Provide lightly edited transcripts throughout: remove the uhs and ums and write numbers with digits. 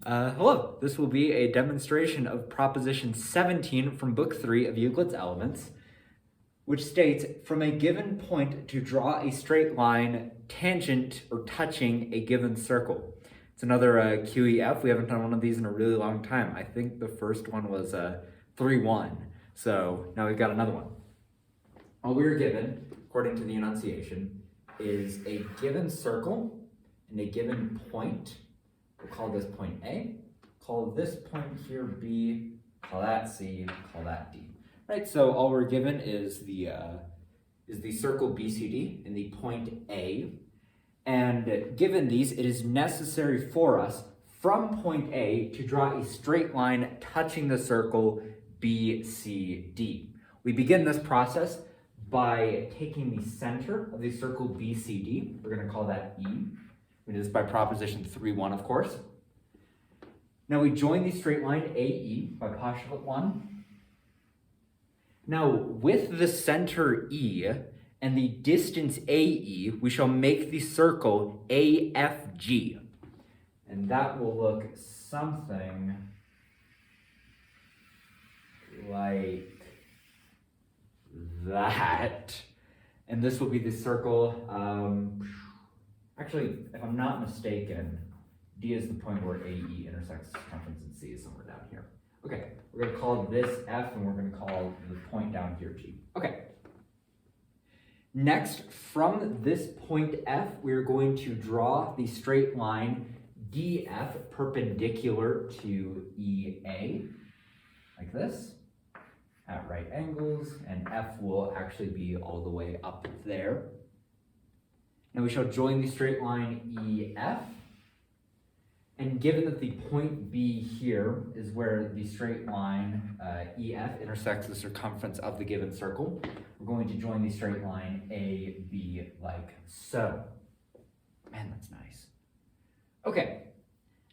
Hello, this will be a demonstration of Proposition 17 from Book 3 of Euclid's Elements, which states, from a given point to draw a straight line tangent or touching a given circle. It's another QEF. We haven't done one of these in a really long time. I think the first one was 3.1, so now we've got another one. All we were given, according to the enunciation, is a given circle and a given point. We'll call this point A, call this point here B, call that C, call that D. Right, so all we're given is the circle BCD and the point A. And given these, it is necessary for us from point A to draw a straight line touching the circle BCD. We begin this process by taking the center of the circle BCD. We're going to call that E. We do this by proposition 3.1, of course. Now we join the straight line AE by postulate 1. Now with the center E and the distance AE, we shall make the circle AFG. And that will look something like that. And this will be the circle, actually, if I'm not mistaken, D is the point where AE intersects circumference and C is somewhere down here. Okay, we're going to call this F and we're going to call the point down here G. Okay. Next, from this point F, we're going to draw the straight line DF perpendicular to EA, like this, at right angles, and F will actually be all the way up there. Now we shall join the straight line EF, and given that the point B here is where the straight line EF intersects the circumference of the given circle, we're going to join the straight line AB like so. Man, that's nice. Okay,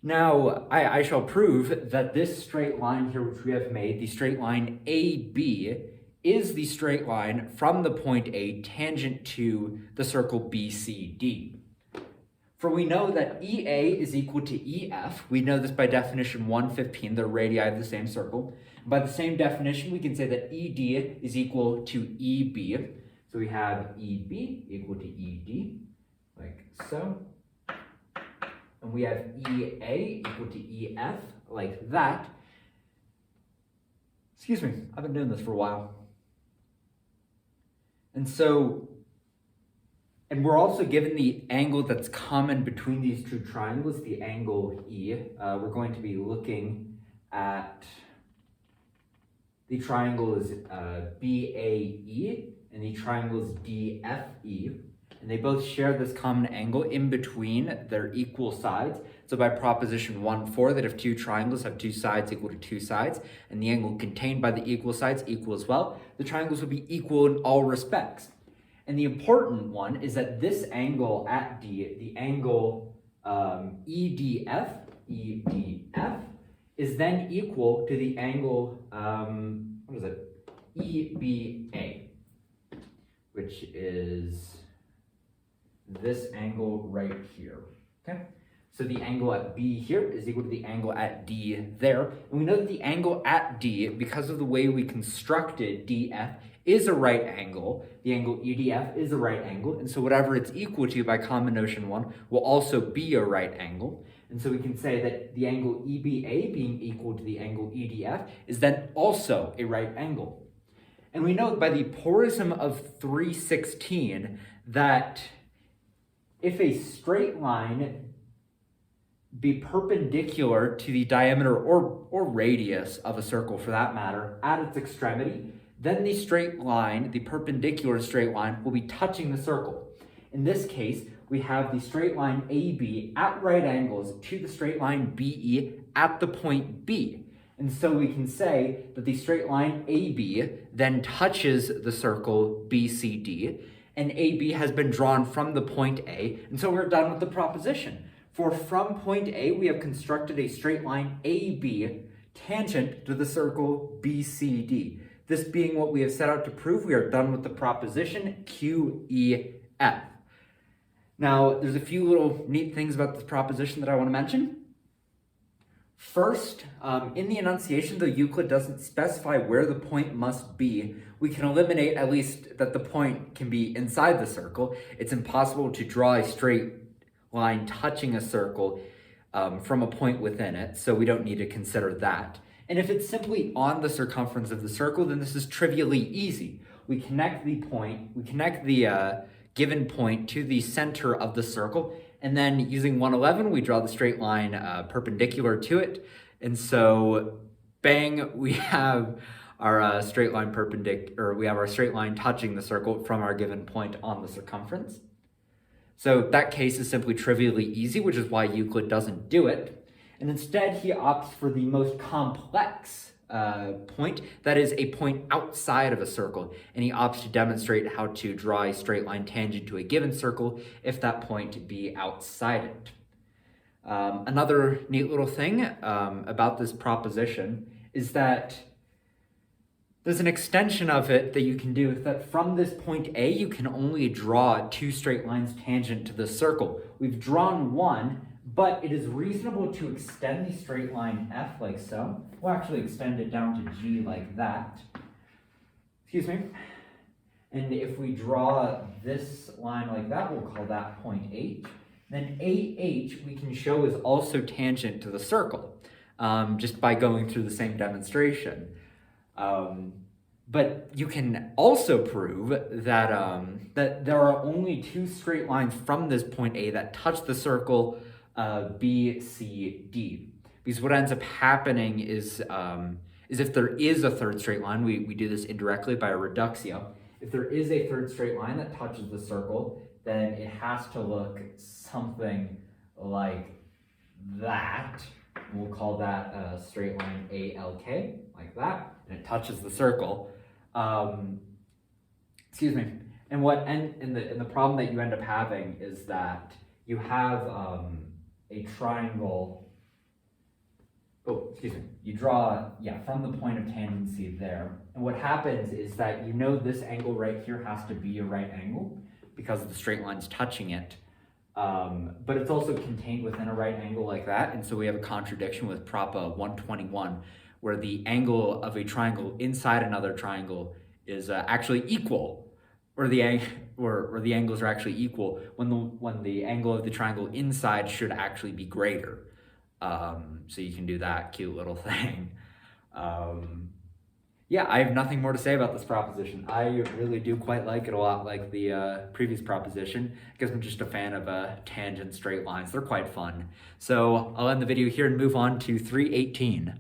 now I shall prove that this straight line here which we have made, the straight line AB, is the straight line from the point A tangent to the circle BCD. For we know that EA is equal to EF. We know this by definition 115, the radii of the same circle. By the same definition, we can say that ED is equal to EB. So we have EB equal to ED, like so. And we have EA equal to EF, like that. Excuse me, I've been doing this for a while. And we're also given the angle that's common between these two triangles, the angle E. We're going to be looking at the triangle is BAE and the triangle is DFE. And they both share this common angle in between their equal sides. So by proposition 1.4, that if two triangles have two sides equal to two sides, and the angle contained by the equal sides equal as well, the triangles will be equal in all respects. And the important one is that this angle at D, the angle EDF, is then equal to the angle, EBA, which is this angle right here, okay? So the angle at B here is equal to the angle at D there. And we know that the angle at D, because of the way we constructed DF, is a right angle. The angle EDF is a right angle. And so whatever it's equal to by common notion 1 will also be a right angle. And so we can say that the angle EBA being equal to the angle EDF is then also a right angle. And we know by the porism of III.17 that if a straight line be perpendicular to the diameter or radius of a circle for that matter at its extremity, then the straight line, the perpendicular straight line, will be touching the circle. In this case, we have the straight line AB at right angles to the straight line BE at the point B. And so we can say that the straight line AB then touches the circle BCD, and AB has been drawn from the point A, and so we're done with the proposition. For from point A, we have constructed a straight line AB tangent to the circle BCD. This being what we have set out to prove, we are done with the proposition QEF. Now, there's a few little neat things about this proposition that I want to mention. First, in the enunciation, though Euclid doesn't specify where the point must be, we can eliminate at least that the point can be inside the circle. It's impossible to draw a straight line touching a circle from a point within it, so we don't need to consider that. And if it's simply on the circumference of the circle, then this is trivially easy. We connect the given point to the center of the circle, and then using 111, we draw the straight line perpendicular to it. And so, bang, we have our straight line touching the circle from our given point on the circumference. So that case is simply trivially easy, which is why Euclid doesn't do it. And instead, he opts for the most complex point, that is a point outside of a circle, and he opts to demonstrate how to draw a straight line tangent to a given circle if that point be outside it. Another neat little thing about this proposition is that there's an extension of it that you can do, that from this point A, you can only draw two straight lines tangent to the circle. We've drawn one, but it is reasonable to extend the straight line F like so. We'll actually extend it down to G like that. Excuse me. And if we draw this line like that, we'll call that point H. Then AH we can show is also tangent to the circle, just by going through the same demonstration. But you can also prove that, that there are only two straight lines from this point A that touch the circle B, C, D. Because what ends up happening is if there is a third straight line, we do this indirectly by a reductio. If there is a third straight line that touches the circle, then it has to look something like that. We'll call that a straight line ALK, like that, and it touches the circle. Excuse me. And the problem that you end up having is that you have a triangle. Oh, excuse me. You draw, from the point of tangency there. And what happens is that you know this angle right here has to be a right angle because the straight line's touching it. But it's also contained within a right angle like that. And so we have a contradiction with Prop 121, where the angle of a triangle inside another triangle is actually equal, or the angles are actually equal when the angle of the triangle inside should actually be greater. So you can do that cute little thing. Yeah, I have nothing more to say about this proposition. I really do quite like it a lot, like the previous proposition, because I'm just a fan of tangent straight lines. They're quite fun. So I'll end the video here and move on to 3.18.